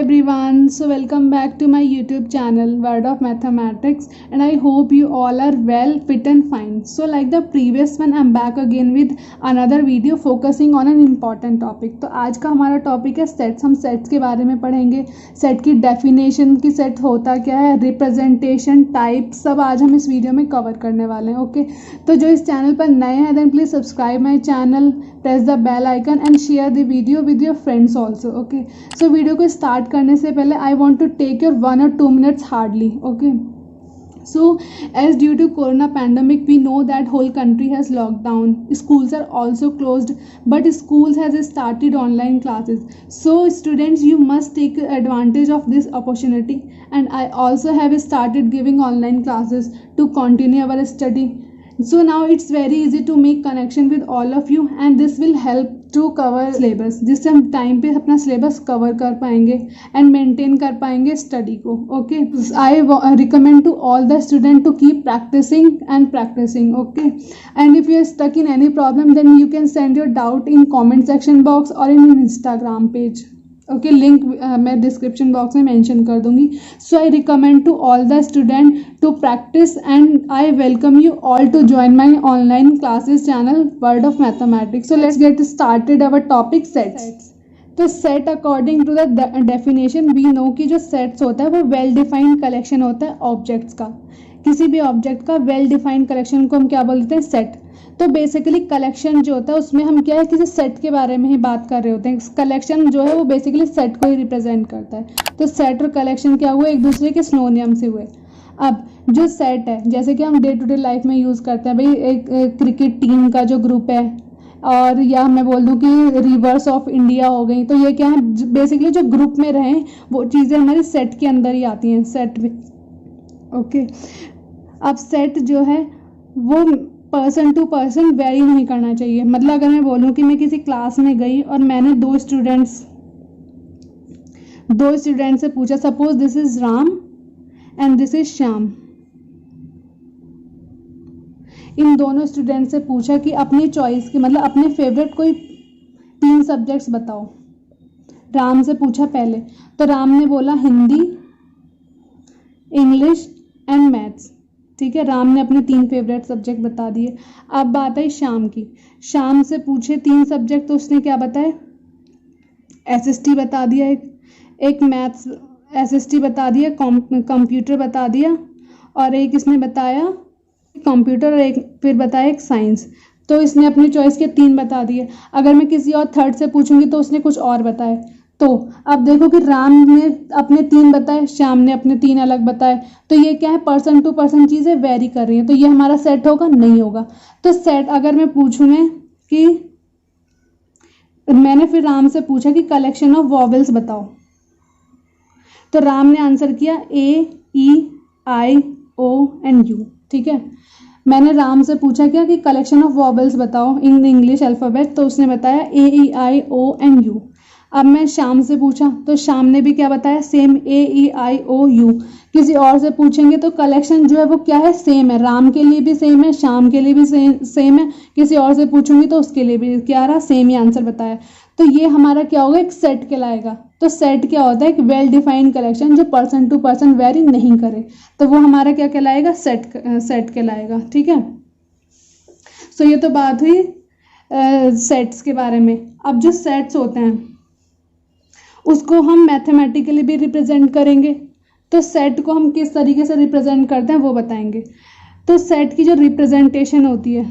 everyone, so welcome back to my YouTube channel Word of Mathematics, and I hope you all are well, fit and fine. So like the previous one, I'm back again with another video focusing on an important topic. तो आज का हमारा topic है sets. हम sets के बारे में पढ़ेंगे, सेट की डेफिनेशन की सेट होता क्या है, रिप्रेजेंटेशन, टाइप, सब आज हम इस वीडियो में कवर करने वाले हैं. ओके, तो जो इस चैनल पर नए हैं then please subscribe my channel, press the bell icon and share the video with your friends also. Okay, so video को स्टार्ट करने से पहले I want to take your 1 or 2 minutes hardly. Okay, so as due to corona pandemic we know that whole country has locked down, schools are also closed, but schools has started online classes. So students, you must take advantage of this opportunity, and I also have started giving online classes to continue our study. So now it's very easy to make connection with all of you, and this will help to cover syllabus, जिससे हम time पे अपना syllabus cover कर पाएंगे and maintain कर पाएंगे study को. Okay, I recommend to all the student to keep practicing and practicing. Okay, and if you are stuck in any problem then you can send your doubt in comment section box और in Instagram page. Okay, link मैं description box में mention कर दूंगी. So I recommend to all the student to practice, and I welcome you all to join my online classes channel word of mathematics. So let's get started our topic sets. तो set according to the definition we know कि जो sets होता है वो well defined collection होता है objects का. किसी भी ऑब्जेक्ट का वेल डिफाइंड कलेक्शन को हम क्या बोलते हैं, सेट. तो बेसिकली कलेक्शन जो होता है उसमें हम क्या है, किसी सेट के बारे में ही बात कर रहे होते हैं. कलेक्शन जो है वो बेसिकली सेट को ही रिप्रेजेंट करता है. तो सेट और कलेक्शन क्या हुए, एक दूसरे के सिनोनियम से हुए. अब जो सेट है, जैसे कि हम डे टू डे लाइफ में यूज़ करते हैं, भाई एक क्रिकेट टीम का जो ग्रुप है, और या मैं बोल दूं कि रिवर्स ऑफ इंडिया हो गई, तो ये क्या है, बेसिकली जो ग्रुप में रहें वो चीज़ें हमारी सेट के अंदर ही आती हैं, सेट में. ओके, अब सेट जो है वो पर्सन टू पर्सन वेरी नहीं करना चाहिए. मतलब अगर मैं बोलूं कि मैं किसी क्लास में गई और मैंने दो स्टूडेंट्स से पूछा, suppose this is Ram and this is Shyam. इन दोनों स्टूडेंट से पूछा कि अपनी चॉइस की, मतलब अपने फेवरेट कोई 3 सब्जेक्ट्स बताओ. राम से पूछा पहले, तो राम ने बोला हिंदी, इंग्लिश एंड मैथ्स. ठीक है, राम ने अपने 3 फेवरेट सब्जेक्ट बता दिए. अब बात आई शाम की. शाम से पूछे 3 सब्जेक्ट, तो उसने क्या बताया, एसएसटी बता दिया, एक मैथ्स एसएसटी बता दिया, कंप्यूटर बता दिया, और एक इसने बताया कंप्यूटर, और एक फिर बताया एक साइंस. तो इसने अपनी चॉइस के 3 बता दिए. अगर मैं किसी और थर्ड से पूछूंगी तो उसने कुछ और बताए. तो अब देखो कि राम ने अपने 3 बताए, श्याम ने अपने 3 अलग बताए. तो ये क्या है, पर्सन टू पर्सन चीज़ें वेरी कर रही हैं. तो ये हमारा सेट होगा, नहीं होगा. तो सेट अगर मैं पूछूं मैं कि मैंने फिर राम से पूछा कि कलेक्शन ऑफ वॉवेल्स बताओ, तो राम ने आंसर किया AEIO ठीक है. मैंने राम से पूछा क्या कि कलेक्शन ऑफ वॉवेल्स बताओ इन इंग्लिश अल्फ़ाबेट, तो उसने बताया AEIO. अब मैं शाम से पूछा तो शाम ने भी क्या बताया, सेम AEIOU. किसी और से पूछेंगे तो कलेक्शन जो है वो क्या है, सेम है. राम के लिए भी सेम है, शाम के लिए भी सेम है. किसी और से पूछूंगी तो उसके लिए भी क्या रहा, सेम ही आंसर बताया. तो ये हमारा क्या होगा, एक सेट कहलाएगा. तो सेट क्या होता है, एक वेल डिफाइंड कलेक्शन जो पर्सन टू पर्सन वेरी नहीं करे. तो वो हमारा क्या कहलाएगा, सेट कहलाएगा. ठीक है, सो ये तो बात हुई सेट्स के बारे में. अब जो सेट्स होते हैं उसको हम मैथमेटिकली भी रिप्रेजेंट करेंगे. तो सेट को हम किस तरीके से रिप्रेजेंट करते हैं वो बताएंगे. तो सेट की जो रिप्रेजेंटेशन होती है,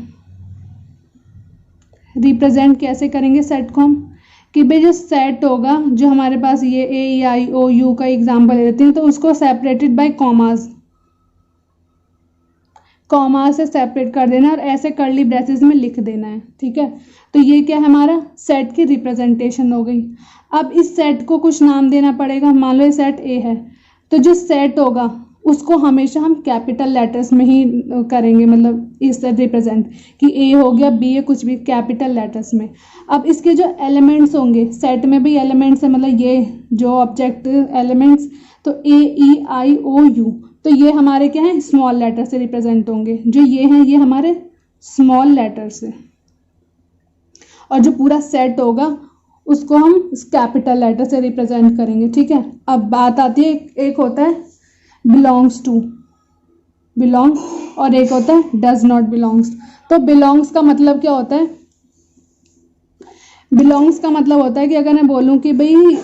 रिप्रेजेंट कैसे करेंगे सेट को हम, कि भाई जो सेट होगा, जो हमारे पास ये AEIOU का एग्जाम्पल ले लेते हैं, तो उसको सेपरेटेड बाय कॉमास से सेपरेट कर देना और ऐसे कर्ली ब्रेसेस में लिख देना है. ठीक है, तो ये क्या है, हमारा सेट की रिप्रेजेंटेशन हो गई. अब इस सेट को कुछ नाम देना पड़ेगा. मान लो ये सेट A है, तो जो सेट होगा उसको हमेशा हम कैपिटल लेटर्स में ही करेंगे, मतलब इस तरह रिप्रेजेंट कि A हो गया, B है, कुछ भी कैपिटल लेटर्स में. अब इसके जो एलिमेंट्स होंगे, सेट में भी एलिमेंट्स है, मतलब ये जो ऑब्जेक्ट एलिमेंट्स, तो AEIOU, तो ये हमारे क्या हैं, स्मॉल लेटर से रिप्रेजेंट होंगे. जो ये हैं ये हमारे स्मॉल लेटर से, और जो पूरा सेट होगा उसको हम कैपिटल लेटर से रिप्रेजेंट करेंगे, ठीक है। अब बात आती है, एक होता है बिलोंग्स टू, बिलोंग, और एक होता है डज नॉट बिलोंग्स। तो बिलोंग्स का मतलब क्या होता है? बिलोंग्स का मतलब होता है कि अगर मैं बोलूं कि भाई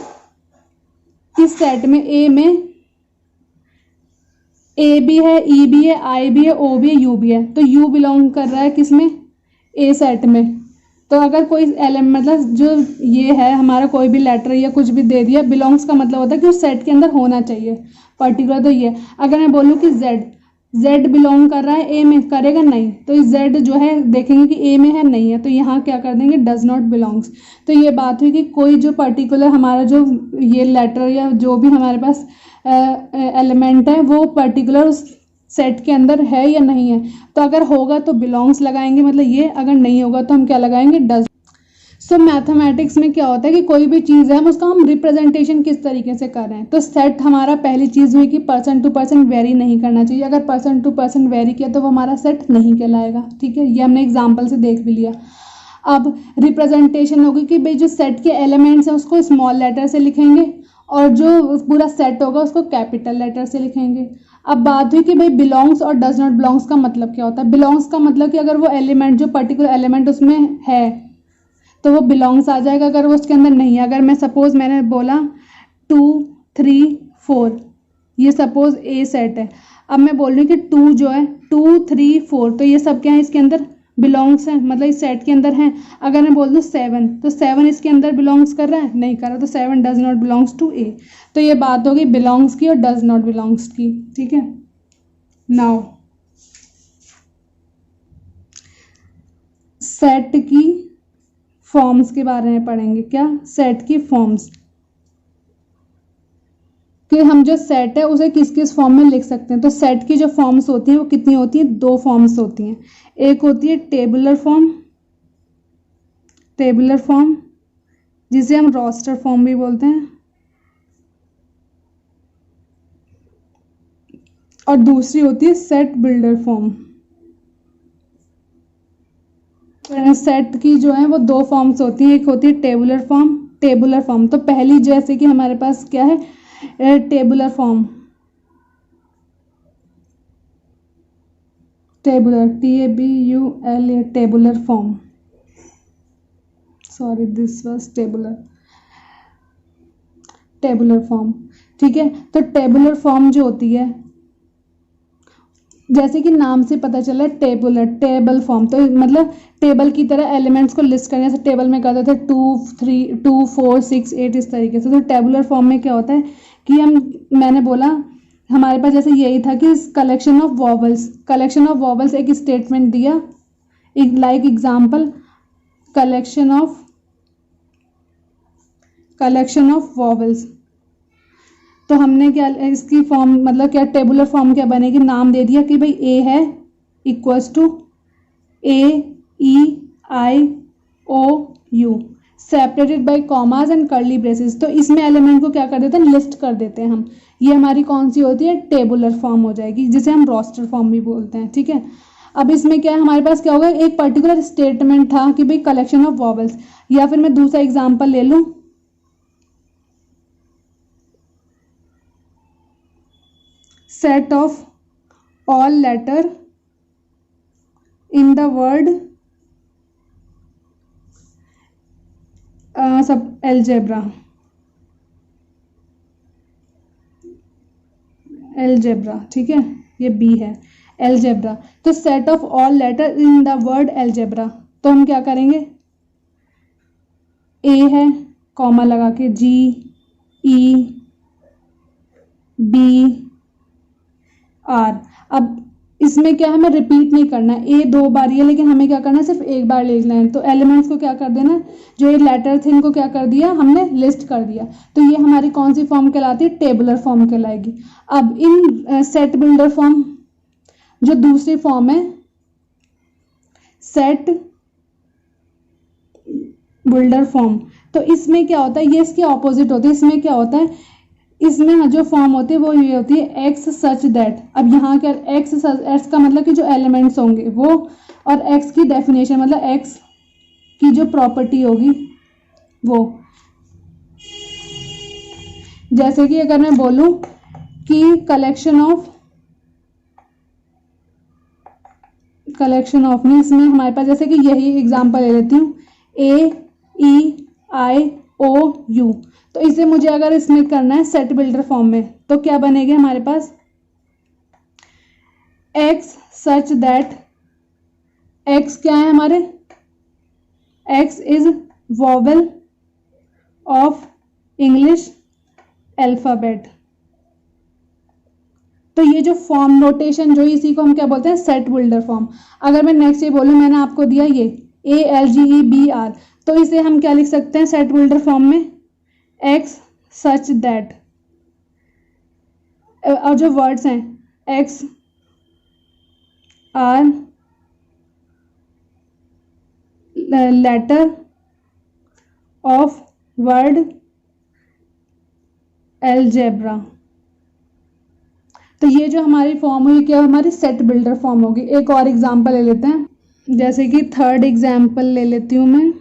इस सेट में ए भी है, ई भी है, आई भी है, ओ भी है, यू भी है, तो यू बिलोंग कर रहा है किसमें? ए सेट में। तो अगर कोई एलिमेंट मतलब जो ये है हमारा कोई भी लेटर या कुछ भी दे दिया, बिलोंग्स का मतलब होता है कि उस सेट के अंदर होना चाहिए पर्टिकुलर। तो ये अगर मैं बोलूँ कि जेड बिलोंग कर रहा है ए में, करेगा नहीं, तो इस जेड जो है देखेंगे कि ए में है, नहीं है, तो यहाँ क्या कर देंगे? Does not belongs. तो ये बात हुई कि कोई जो पर्टिकुलर हमारा जो ये लेटर या जो भी हमारे पास एलिमेंट है वो पर्टिकुलर उस सेट के अंदर है या नहीं है। तो अगर होगा तो बिलोंग्स लगाएंगे, मतलब ये, अगर नहीं होगा तो हम क्या लगाएंगे? डज। सो मैथमेटिक्स में क्या होता है कि कोई भी चीज़ है हम उसका हम रिप्रेजेंटेशन किस तरीके से कर रहे हैं। तो सेट हमारा पहली चीज़ हुई कि पर्सन टू पर्सन वेरी नहीं करना चाहिए। अगर पर्सन टू पर्सन वेरी किया तो वो हमारा सेट नहीं कहलाएगा, ठीक है। ये हमने एग्जाम्पल से देख भी लिया। अब रिप्रेजेंटेशन होगी कि भाई जो सेट के एलिमेंट्स हैं उसको स्मॉल लेटर से लिखेंगे और जो पूरा सेट होगा उसको कैपिटल लेटर से लिखेंगे। अब बात हुई कि भाई बिलोंग्स और डज नॉट बिलोंग्स का मतलब क्या होता है। बिलोंग्स का मतलब कि अगर वो एलिमेंट जो पर्टिकुलर एलिमेंट उसमें है तो वो बिलोंग्स आ जाएगा, अगर वो उसके अंदर नहीं है। अगर मैं सपोज मैंने बोला 2 3 4, ये सपोज ए सेट है। अब मैं बोल रही हूँ कि 2 जो है 2 3 4, तो ये सब क्या है? इसके अंदर बिलोंग्स है, मतलब इस सेट के अंदर है। अगर मैं बोल दूँ 7, तो 7 इसके अंदर बिलोंग्स कर रहा है? नहीं कर रहा, तो 7 डज नॉट बिलोंग्स टू ए। तो ये बात होगी बिलोंग्स की और डज नॉट बिलोंग्स की, ठीक है। नाउ सेट की फॉर्म्स के बारे में पढ़ेंगे। क्या? सेट की फॉर्म्स, कि हम जो सेट है उसे किस किस फॉर्म में लिख सकते हैं। तो सेट की जो फॉर्म्स होती हैं वो कितनी होती हैं? 2 फॉर्म्स होती हैं। एक होती है टेबुलर फॉर्म, जिसे हम रोस्टर फॉर्म भी बोलते हैं, और दूसरी होती है सेट बिल्डर फॉर्म। सेट की जो है वो 2 फॉर्म्स होती हैं। एक होती है टेबुलर फॉर्म। तो पहली जैसे कि हमारे पास क्या है? Tabular form, tabular TABUL, tabular form, sorry this was tabular form, ठीक है। तो टेबुलर फॉर्म जो होती है, जैसे कि नाम से पता चला टेबल फॉर्म, तो मतलब टेबल की तरह एलिमेंट्स को लिस्ट करने से टेबल में करते थे 2 4 6 8 इस तरीके से। तो टेबुलर फॉर्म में क्या होता है कि मैंने बोला हमारे पास जैसे यही था कि कलेक्शन ऑफ वॉवल्स एक स्टेटमेंट दिया, like example collection of vowels. तो हमने क्या इसकी फॉर्म मतलब क्या टेबुलर फॉर्म क्या बनेगी? नाम दे दिया कि भाई ए है equals to AEIOU separated by commas and curly braces. तो इसमें एलिमेंट को क्या कर देते हैं? लिस्ट कर देते हैं हम। ये हमारी कौन सी होती है? टेबुलर फॉर्म हो जाएगी, जिसे हम रोस्टर फॉर्म भी बोलते हैं, ठीक है। अब इसमें क्या है हमारे पास? क्या होगा? एक पर्टिकुलर स्टेटमेंट था कि भाई कलेक्शन ऑफ वॉवल्स, या फिर मैं दूसरा एग्जाम्पल ले लूं, set of all letter in the word सब algebra, ठीक है, ये B है algebra। तो set of all letter in the word algebra, तो हम क्या करेंगे? A है कॉमा लगा के G E B R। अब इसमें क्या हमें रिपीट नहीं करना है, ए 2 बार है, लेकिन हमें क्या करना है? सिर्फ एक बार लिखना है। तो एलिमेंट्स को क्या कर देना? जो ये लेटर थे इनको क्या कर दिया हमने? लिस्ट कर दिया। तो ये हमारी कौन सी फॉर्म कहलाती है? टेबुलर फॉर्म कहलाएगी। अब इन सेट बिल्डर फॉर्म, जो दूसरी फॉर्म है सेट बिल्डर फॉर्म, तो इसमें क्या होता है? ये इसके ऑपोजिट होती है। इसमें क्या होता है? इसमें जो फॉर्म होती है वो ये होती है एक्स सच दैट। अब यहाँ क्या एक्स का मतलब कि जो एलिमेंट्स होंगे वो, और एक्स की डेफिनेशन मतलब एक्स की जो प्रॉपर्टी होगी वो। जैसे कि अगर मैं बोलूं कि कलेक्शन ऑफ मीन्स में हमारे पास, जैसे कि यही एग्जांपल ले लेती हूँ, AEIOU। तो इसे मुझे अगर इसमें करना है सेट बिल्डर फॉर्म में, तो क्या बनेगा हमारे पास, X सच दैट, X क्या है हमारे, X is vowel of English alphabet. तो ये जो फॉर्म नोटेशन जो इसी को हम क्या बोलते हैं, सेट बिल्डर फॉर्म। अगर मैं नेक्स्ट ये बोलूं, मैंने आपको दिया ये ALGEBR, तो इसे हम क्या लिख सकते हैं सेट बिल्डर फॉर्म में, X सच दैट, और जो वर्ड्स हैं X are letter of word algebra. तो ये जो हमारी फॉर्म हुई क्या, हमारी सेट बिल्डर फॉर्म होगी। एक और एग्जांपल ले लेते हैं, जैसे कि थर्ड एग्जांपल ले लेती हूँ मैं,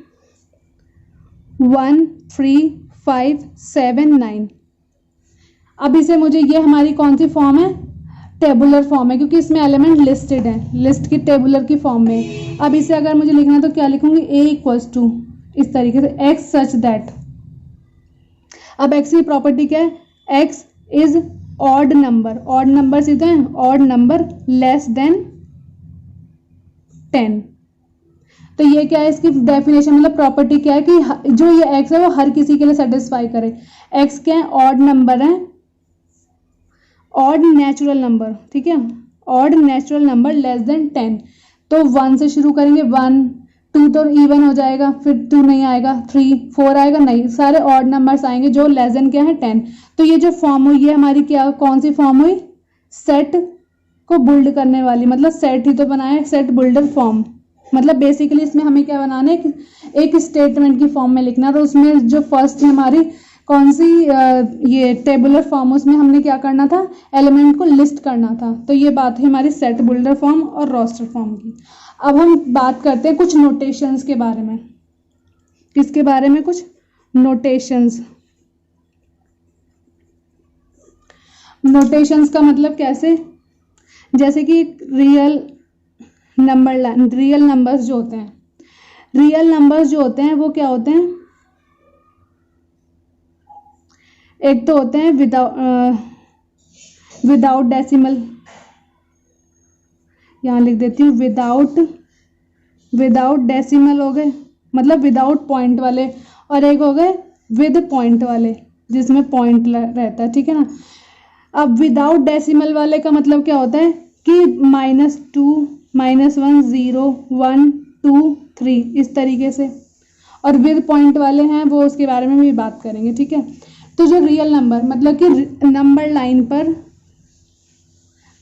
1 3 5 7 9। अब इसे मुझे, ये हमारी कौन सी फॉर्म है, टेबुलर फॉर्म है, क्योंकि इसमें एलिमेंट लिस्टेड है, लिस्ट की टेबुलर की फॉर्म में। अब इसे अगर मुझे लिखना है तो क्या लिखूंगी, A इक्वल्स टू इस तरीके से X सच दैट। अब X की प्रॉपर्टी क्या है, X is odd number, odd number सीधे हैं, ऑड नंबर लेस देन 10। तो ये क्या है, इसकी डेफिनेशन मतलब प्रॉपर्टी क्या है कि जो ये X है वो हर किसी के लिए सेटिस्फाई करे। X क्या है, ऑड नंबर है, ऑड नेचुरल नंबर, ठीक है, odd natural number less than 10। तो 1 से शुरू करेंगे, 1 2 तो इवन हो जाएगा, फिर 2 नहीं आएगा, 3 4 आएगा नहीं, सारे ऑड नंबर्स आएंगे जो लेस देन क्या है 10। तो ये जो फॉर्म हुई ये हमारी क्या, कौन सी फॉर्म हुई, सेट को बिल्ड करने वाली, मतलब सेट ही तो बनाया, सेट बिल्डर फॉर्म। मतलब बेसिकली इसमें हमें क्या बनाना है, एक स्टेटमेंट की फॉर्म में लिखना, और उसमें जो फर्स्ट हमारी कौन सी ये टेबुलर फॉर्म, उसमें हमने क्या करना था, एलिमेंट को लिस्ट करना था। तो ये बात है हमारी सेट बिल्डर फॉर्म और रोस्टर फॉर्म की। अब हम बात करते हैं कुछ नोटेशंस के बारे में। किसके बारे में, कुछ नोटेशंस। नोटेशंस का मतलब कैसे, जैसे कि रियल नंबर्स जो होते हैं, रियल नंबर्स जो होते हैं वो क्या होते हैं, एक तो होते हैं विदाउट डेसिमल, यहां लिख देती हूँ विदाउट डेसिमल हो गए, मतलब विदाउट पॉइंट वाले, और एक हो गए विद पॉइंट वाले जिसमें पॉइंट रहता है, ठीक है ना। अब विदाउट डेसिमल वाले का मतलब क्या होता है कि -2 -1 0 1 2 3 इस तरीके से, और विद पॉइंट वाले हैं वो उसके बारे में भी बात करेंगे, ठीक है। तो जो रियल नंबर मतलब कि नंबर लाइन पर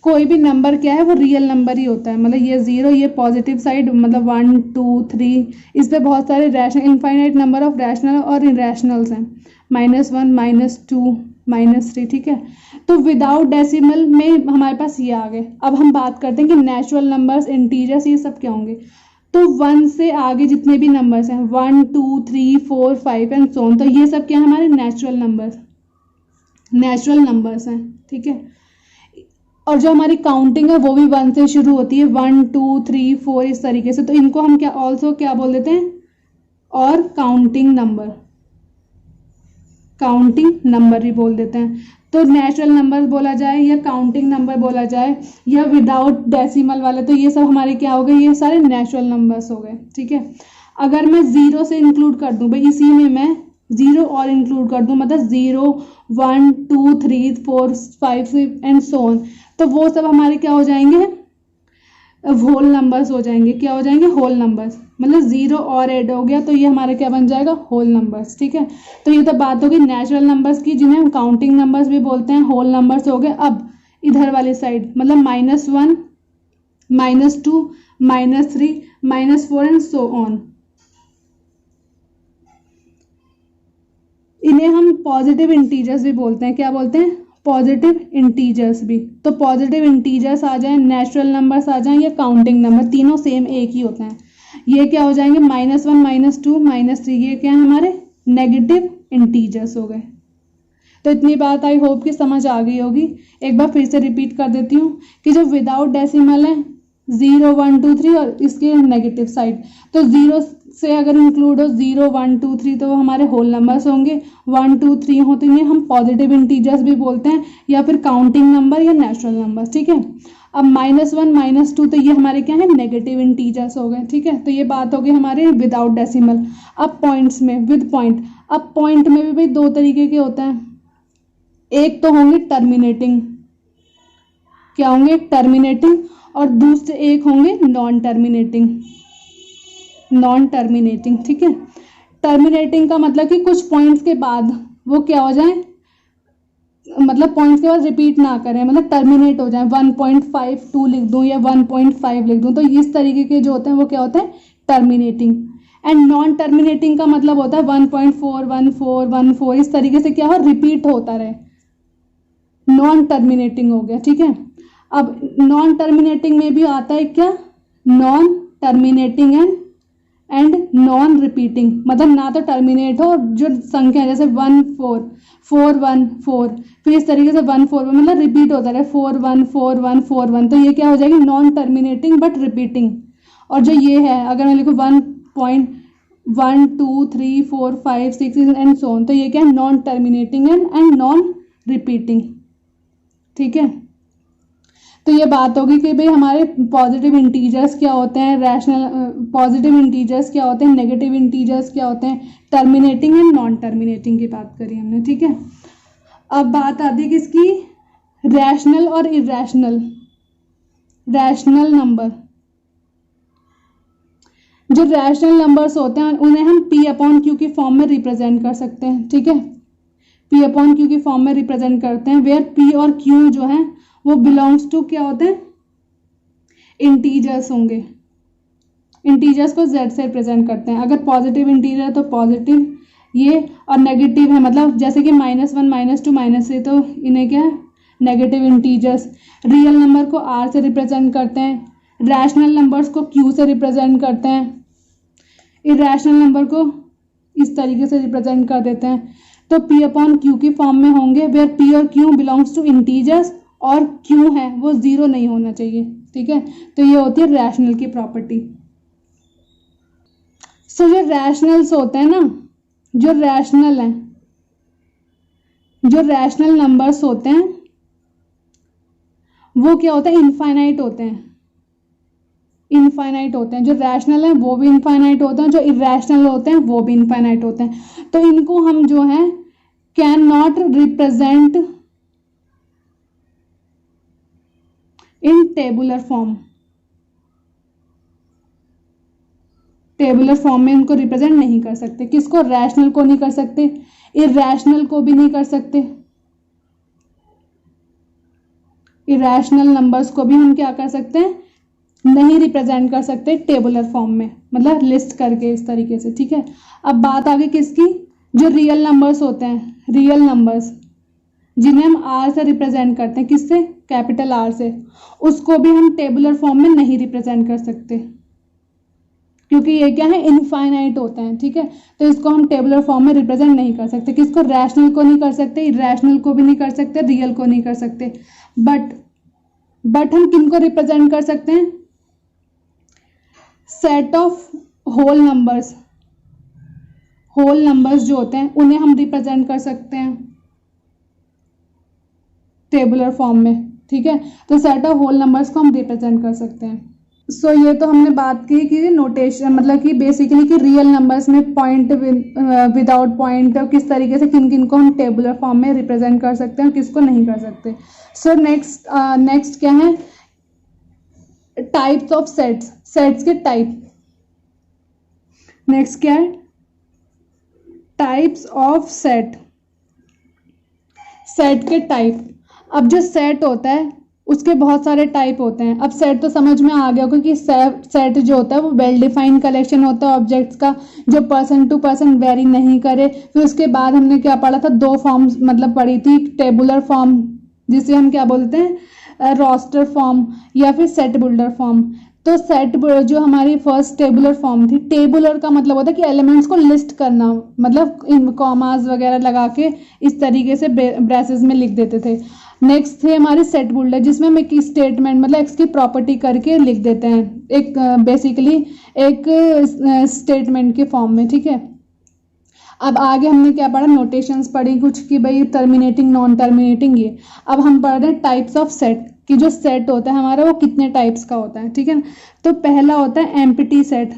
कोई भी नंबर क्या है वो रियल नंबर ही होता है, मतलब ये 0 ये पॉजिटिव साइड, मतलब 1 2 3, इस पे बहुत सारे rational infinite number of rational और इरेशनल्स हैं, -1 -2 -3, ठीक है। तो विदाउट डेसिमल में हमारे पास ये आ गए। अब हम बात करते हैं कि नेचुरल नंबर्स, इंटीजर्स, ये सब क्या होंगे। तो 1 से आगे जितने भी नंबर्स हैं 1 2 3 4 5 एंड सो ऑन, तो ये सब क्या है हमारे नेचुरल नंबर्स हैं, ठीक है। और जो हमारी काउंटिंग है वो भी 1 से शुरू होती है, 1 2 3 4 इस तरीके से। तो इनको हम क्या ऑल्सो क्या बोल देते हैं, और काउंटिंग नंबर भी बोल देते हैं। तो नेचुरल नंबर बोला जाए या काउंटिंग नंबर बोला जाए या विदाउट डेसिमल वाले, तो ये सब हमारे क्या हो गए, ये सारे नेचुरल नंबर्स हो गए, ठीक है। अगर मैं 0 से इंक्लूड कर दूं भाई, इसी में मैं 0 और इंक्लूड कर दूं, मतलब 0 1 2 3 4 5 एंड सो ऑन, तो वो सब हमारे क्या हो जाएंगे, होल नंबर्स हो जाएंगे। क्या हो जाएंगे, होल नंबर्स, मतलब 0 और ऐड हो गया तो ये हमारे क्या बन जाएगा, होल नंबर्स, ठीक है। तो ये तो बात होगी नेचुरल नंबर्स की, जिन्हें हम काउंटिंग नंबर्स भी बोलते हैं, होल नंबर्स हो गए। अब इधर वाली साइड मतलब -1 -2 -3 -4 एंड सो ऑन, इन्हें हम पॉजिटिव इंटीजर्स भी बोलते हैं। क्या बोलते हैं, पॉजिटिव इंटीजर्स भी। तो पॉजिटिव इंटीजर्स आ जाएं, नेचुरल नंबर्स आ जाएं या काउंटिंग नंबर, तीनों सेम एक ही होते हैं। ये क्या हो जाएंगे, -1 -2 -3, ये क्या है हमारे नेगेटिव इंटीजर्स हो गए। तो इतनी बात आई होप कि समझ आ गई होगी। एक बार फिर से रिपीट कर देती हूँ कि जो विदाउट डेसिमल है 0 1 2 3 और इसके नेगेटिव साइड, तो 0 से अगर इंक्लूड हो 0 1 2 3 तो वो हमारे होल नंबर्स होंगे। 1 2 3 होते हैं हम पॉजिटिव इंटीजर्स भी बोलते हैं या फिर काउंटिंग नंबर या नेचुरल नंबर, ठीक है। अब -1 -2 तो ये हमारे क्या है, नेगेटिव इंटीजर्स हो गए, ठीक है। तो ये बात हो गई हमारे विदाउट डेसिमल। अब पॉइंट्स में विद पॉइंट, अब पॉइंट में भी भाई दो तरीके के होते हैं, एक तो होंगे टर्मिनेटिंग, क्या होंगे, टर्मिनेटिंग, और दूसरे एक होंगे नॉन टर्मिनेटिंग, नॉन टर्मिनेटिंग, ठीक है। टर्मिनेटिंग का मतलब कि कुछ पॉइंट्स के बाद वो क्या हो जाए, मतलब पॉइंट्स के बाद रिपीट ना करें, मतलब टर्मिनेट हो जाए, 1.52 लिख दूं या 1.5 लिख दूं, तो इस तरीके के जो होते हैं वो क्या होते हैं, टर्मिनेटिंग। एंड नॉन टर्मिनेटिंग का मतलब होता है 1.4 14 14, इस तरीके से क्या हो, रिपीट होता रहे, नॉन टर्मिनेटिंग हो गया, ठीक है। अब नॉन टर्मिनेटिंग में भी आता है क्या, non terminating and non repeating, मतलब ना तो टर्मिनेट हो, जो संख्या है जैसे 1 4 4 1 4, फिर इस तरीके से 1 4 मतलब रिपीट होता रहे 4 1 4 1 4 1, तो ये क्या हो जाएगी, नॉन टर्मिनेटिंग बट रिपीटिंग। और जो ये है अगर मैं लिखूँ 1.1 2 3 4 5 6 एंड सो ऑन, तो ये क्या है, non terminating and non repeating, ठीक है। तो ये बात होगी कि भाई हमारे पॉजिटिव इंटीजर्स क्या होते हैं, रैशनल पॉजिटिव इंटीजर्स क्या होते हैं, नेगेटिव इंटीजर्स क्या होते हैं, टर्मिनेटिंग एंड नॉन टर्मिनेटिंग की बात करी हमने, ठीक है। अब बात आती है किसकी, रैशनल और इरैशनल। रैशनल नंबर, जो रैशनल नंबर्स होते हैं उन्हें हम P/Q की फॉर्म में रिप्रेजेंट कर सकते हैं, ठीक है। P/Q की फॉर्म में रिप्रेजेंट करते हैं, वेयर P और Q जो है वो बिलोंग्स टू क्या होते हैं, इंटीजर्स होंगे, इंटीजर्स को Z से रिप्रेजेंट करते हैं। अगर पॉजिटिव इंटीजर है तो पॉजिटिव ये, और नेगेटिव है मतलब जैसे कि -1 -2 -3, तो इन्हें क्या है, नेगेटिव इंटीजर्स। रियल नंबर को R से रिप्रेजेंट करते हैं, रैशनल नंबर्स को Q से रिप्रेजेंट करते हैं, इरैशनल नंबर को इस तरीके से रिप्रेजेंट कर देते हैं। तो P/Q की फॉर्म में होंगे, वेयर P और Q बिलोंग्स टू इंटीजर्स और Q है वो 0 नहीं होना चाहिए, ठीक है। तो ये होती है रैशनल की प्रॉपर्टी। सो जो रैशनल्स होते हैं ना, जो रैशनल हैं, जो रैशनल नंबर्स होते हैं वो क्या होता है, इनफाइनाइट होते हैं, इनफाइनाइट होते हैं। जो रैशनल है वो भी इनफाइनाइट होते हैं, जो इरैशनल होते हैं वो भी इनफाइनाइट होते हैं। तो इनको हम जो है can not represent in tabular form, tabular form में इनको रिप्रेजेंट नहीं कर सकते। किसको, रैशनल को नहीं कर सकते, इरैशनल को भी नहीं कर सकते, इरैशनल नंबर्स को भी हम क्या कर सकते हैं, नहीं रिप्रेजेंट कर सकते टेबुलर फॉर्म में, मतलब लिस्ट करके इस तरीके से, ठीक है। अब बात आ गई किसकी, जो रियल नंबर्स होते हैं, रियल नंबर्स जिन्हें हम R से रिप्रेजेंट करते हैं, किससे, कैपिटल R से, उसको भी हम टेबुलर फॉर्म में नहीं रिप्रेजेंट कर सकते क्योंकि ये क्या है, इनफाइनाइट होते हैं, ठीक है। तो इसको हम टेबुलर फॉर्म में रिप्रेजेंट नहीं कर सकते। किसको, रैशनल को नहीं कर सकते, इरैशनल को भी नहीं कर सकते, रियल को नहीं कर सकते। बट हम किनको रिप्रेजेंट कर सकते हैं, set of whole numbers, whole numbers जो होते हैं उन्हें हम रिप्रेजेंट कर सकते हैं टेबुलर फॉर्म में, ठीक है। तो सेट ऑफ होल नंबर्स को हम रिप्रेजेंट कर सकते हैं। सो ये तो हमने बात की कि नोटेशन, मतलब कि बेसिकली कि रियल नंबर्स में पॉइंट विदाउट पॉइंट किस तरीके से किन किन को हम टेबुलर फॉर्म में रिप्रेजेंट कर सकते हैं और किसको नहीं कर सकते। सो नेक्स्ट क्या है, टाइप्स ऑफ सेट्स, सेट्स के टाइप। नेक्स्ट क्या है, टाइप्स ऑफ सेट, सेट के टाइप। अब जो सेट होता है उसके बहुत सारे टाइप होते हैं। अब सेट तो समझ में आ गया होगा कि सेट जो होता है वो वेल डिफाइंड कलेक्शन होता है ऑब्जेक्ट्स का, जो पर्सन टू पर्सन वेरी नहीं करे। फिर उसके बाद हमने क्या पढ़ा था, दो फॉर्म्स मतलब पढ़ी थी, टेबुलर फॉर्म जिसे हम क्या बोलते हैं, रोस्टर फॉर्म, या फिर सेट बिल्डर फॉर्म। तो सेट जो हमारी फर्स्ट टेबुलर फॉर्म थी, टेबुलर का मतलब होता है कि एलिमेंट्स को लिस्ट करना, मतलब इन कॉमास वगैरह लगा के इस तरीके से ब्रेसेस में लिख देते थे। नेक्स्ट थे हमारे सेट बिल्डर, जिसमें हम एक स्टेटमेंट मतलब एक्स की प्रॉपर्टी करके लिख देते हैं, एक बेसिकली एक स्टेटमेंट के फॉर्म में, ठीक है। अब आगे हमने क्या पढ़ा, नोटेशंस पढ़ी कुछ कि भाई टर्मिनेटिंग, नॉन टर्मिनेटिंग, ये। अब हम पढ़ रहे हैं टाइप्स ऑफ सेट, कि जो सेट होता है हमारा वो कितने टाइप्स का होता है, ठीक है। तो पहला होता है empty set.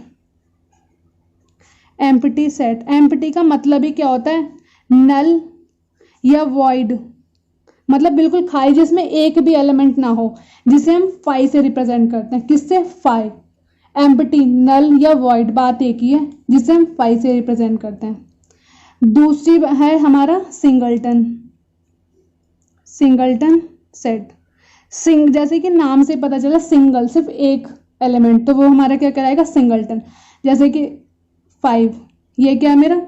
Empty set, empty का मतलब ही क्या होता है, नल या वॉइड, मतलब बिल्कुल खाली, जिसमें एक भी एलिमेंट ना हो, जिसे हम फाई से रिप्रेजेंट करते हैं। किससे, फाई। एम्प्टी, नल या वॉइड, बात एक ही है, जिसे हम फाई से रिप्रेजेंट करते हैं। दूसरी है हमारा सिंगलटन। सिंगलटन सेट, जैसे कि नाम से पता चला सिंगल, सिर्फ एक एलिमेंट, तो वो हमारा क्या कराएगा, सिंगलटन। जैसे कि 5, ये क्या है मेरा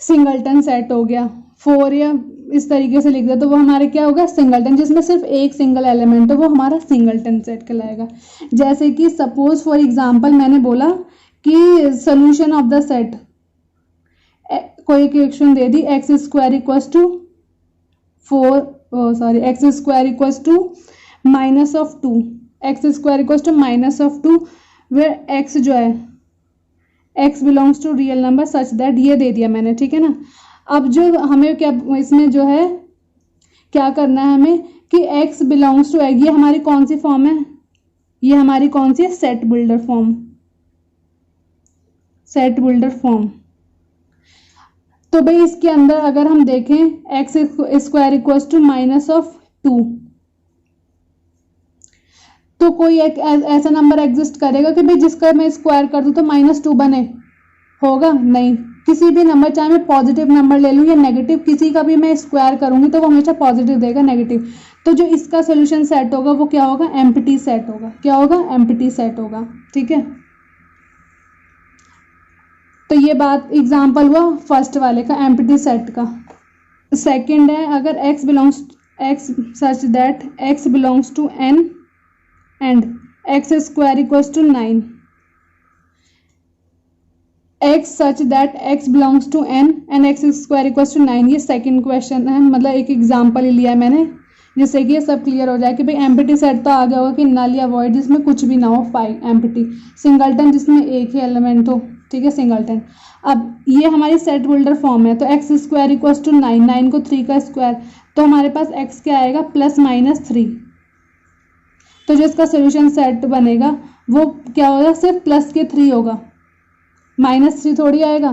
सिंगलटन सेट हो गया। 4 या इस तरीके से लिख दे तो वो हमारे क्या होगा, सिंगलटन, जिसमें सिर्फ एक सिंगल एलिमेंट हो, वो हमारा सिंगलटन सेट कहलाएगा। जैसे कि सपोज फॉर एग्जांपल मैंने बोला कि सोल्यूशन ऑफ द सेट, कोई इक्वेशन दे दी, x square equals to 4, x square equals to minus of 2, x square equals to minus of 2, where x जो है, x belongs to real number such that, ये दे दिया मैंने, ठीक है ना। अब जो हमें क्या इसमें जो है क्या करना है हमें, कि x बिलोंग्स टू, ये हमारी कौन सी फॉर्म है, ये हमारी कौन सी है, set builder form. Set builder form, तो भाई इसके अंदर अगर हम देखें x square equals to minus of 2, तो कोई एक ऐसा नंबर एग्जिस्ट करेगा कि भाई जिसका मैं स्क्वायर कर दूं तो -2 बने, होगा नहीं। किसी भी नंबर, चाहे मैं पॉजिटिव नंबर ले लूं या नेगेटिव, किसी का भी मैं स्क्वायर करूंगी तो वो हमेशा पॉजिटिव देगा, नेगेटिव। तो जो इसका सोल्यूशन सेट होगा वो क्या होगा, एम्प्टी सेट होगा। क्या होगा, एम्प्टी सेट होगा, ठीक है। तो ये बात एग्जाम्पल हुआ फर्स्ट वाले का, एम्प्टी सेट का। सेकंड है, अगर x belongs, x such that x belongs to n and x square equals to 9, x such that x belongs to n and x square equals to 9, ये second question है, मतलब एक example ही लिया है मैंने, जिससे कि ये सब क्लियर हो जाए कि भाई एम्प्टी सेट तो आ गया होगा कि नल या वॉइड, जिसमें कुछ भी ना हो, 5 एम्प्टी। सिंगलटन, जिसमें एक ही एलिमेंट हो, ठीक है, सिंगलटन। अब ये हमारी सेट बिल्डर फॉर्म है, तो एक्स स्क्वायर इक्वल्स टू 9, 9 को 3 का स्क्वायर, तो हमारे पास x क्या आएगा, +-3। तो जो इसका सोल्यूशन सेट बनेगा वो क्या होगा, सिर्फ प्लस के 3 होगा, -3 थोड़ी आएगा।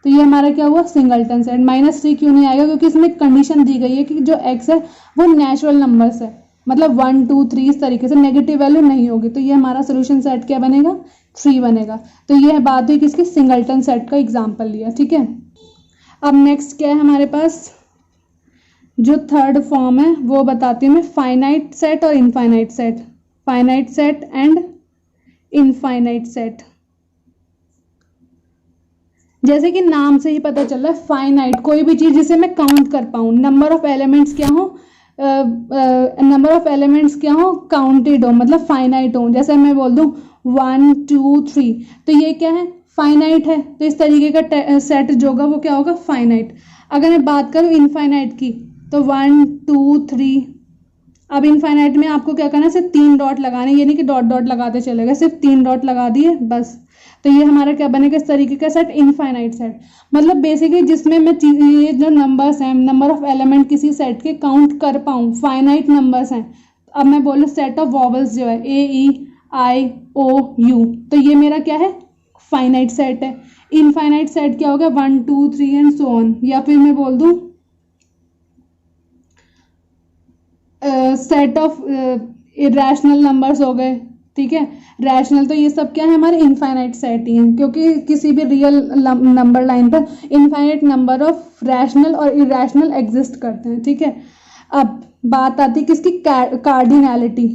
तो ये हमारा क्या हुआ, सिंगलटन सेट। -3 क्यों नहीं आएगा, क्योंकि इसमें कंडीशन दी गई है कि जो x है वो नेचुरल नंबर्स है, मतलब 1 2 3 इस तरीके से, नेगेटिव वैल्यू नहीं होगी। तो ये हमारा सोल्यूशन सेट क्या बनेगा, 3 बनेगा। तो ये बात हुई किसकी, सिंगलटन सेट का एग्जाम्पल लिया, ठीक है। अब नेक्स्ट क्या है हमारे पास, जो थर्ड फॉर्म है वो बताती हूँ मैं, फाइनाइट सेट और infinite set. Finite set and infinite set, जैसे कि नाम से ही पता चल रहा है, फाइनाइट कोई भी चीज जिसे मैं काउंट कर पाऊँ, नंबर ऑफ एलिमेंट्स क्या हो, नंबर ऑफ एलिमेंट्स क्या हो, काउंटेड हो, मतलब फाइनाइट हो। जैसे मैं बोल दूं 1 2 3, तो ये क्या है, फाइनाइट है। तो इस तरीके का सेट जो होगा वो क्या होगा, फाइनाइट। अगर मैं बात करूं इनफाइनाइट की, तो 1 2 3, अब इनफाइनाइट में आपको क्या करना है, सिर्फ 3 डॉट लगाने, ये नहीं कि डॉट डॉट लगाते चलेगा, सिर्फ 3 डॉट लगा दिए बस। तो ये हमारा क्या बनेगा, इस तरीके का सेट, इनफाइनाइट सेट। मतलब बेसिकली जिसमें मैं ये जो नंबर्स हैं, नंबर ऑफ एलिमेंट किसी सेट के काउंट कर पाऊँ, फाइनाइट नंबर्स हैं। अब मैं बोलूँ सेट ऑफ वॉवल्स जो है, AEIOU, तो ये मेरा क्या है, फाइनाइट सेट है। इनफाइनाइट सेट क्या होगा, 1 2 3 एंड सो ऑन। या फिर मैं बोल दूँ सेट ऑफ इरेशनल नंबर्स हो गए, ठीक है, रैशनल। तो ये सब क्या है, हमारे इनफाइनाइट सेट ही हैं, क्योंकि किसी भी रियल नंबर लाइन पर इनफाइनाइट नंबर ऑफ रैशनल और इरेशनल एग्जिस्ट करते हैं, ठीक है। अब बात आती है किसकी, कार्डिनैलिटी।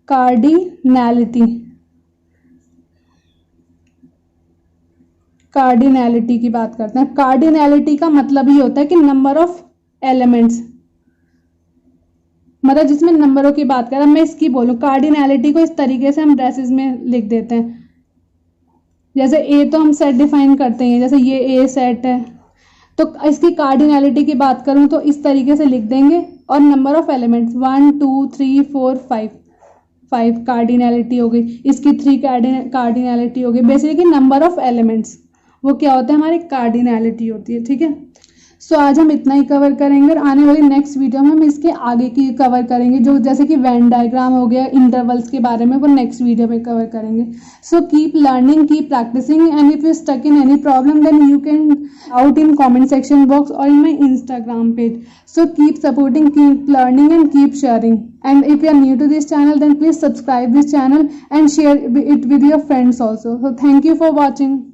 कार्डिनैलिटी, कार्डिनैलिटी की बात करते हैं। कार्डिनैलिटी का मतलब ये होता है कि नंबर ऑफ एलिमेंट्स, मतलब जिसमें नंबरों की बात करें। मैं इसकी बोलूँ कार्डिनैलिटी को इस तरीके से हम ब्रेसेस में लिख देते हैं। जैसे ए तो हम सेट डिफाइन करते हैं, जैसे ये ए सेट है, तो इसकी कार्डिनैलिटी की बात करूं तो इस तरीके से लिख देंगे। और नंबर ऑफ एलिमेंट्स 1 2 3 4 5, 5 कार्डिनैलिटी हो गई, इसकी 3 कार्डिनैलिटी हो गई। बेसिकली नंबर ऑफ एलिमेंट्स वो क्या होता है, हमारी कार्डिनैलिटी होती है। ठीक है, सो आज हम इतना ही कवर करेंगे और आने वाली नेक्स्ट वीडियो में हम इसके आगे की कवर करेंगे, जो जैसे कि वेन डायग्राम हो गया, इंटरवल्स के बारे में, वो नेक्स्ट वीडियो में कवर करेंगे। So keep learning, keep practicing, and if you stuck in any problem then you can out in comment section box और in my Instagram page. So keep supporting, keep learning and keep sharing. And if you are new to this channel, then please subscribe this channel and share it with your friends also. So thank you for watching.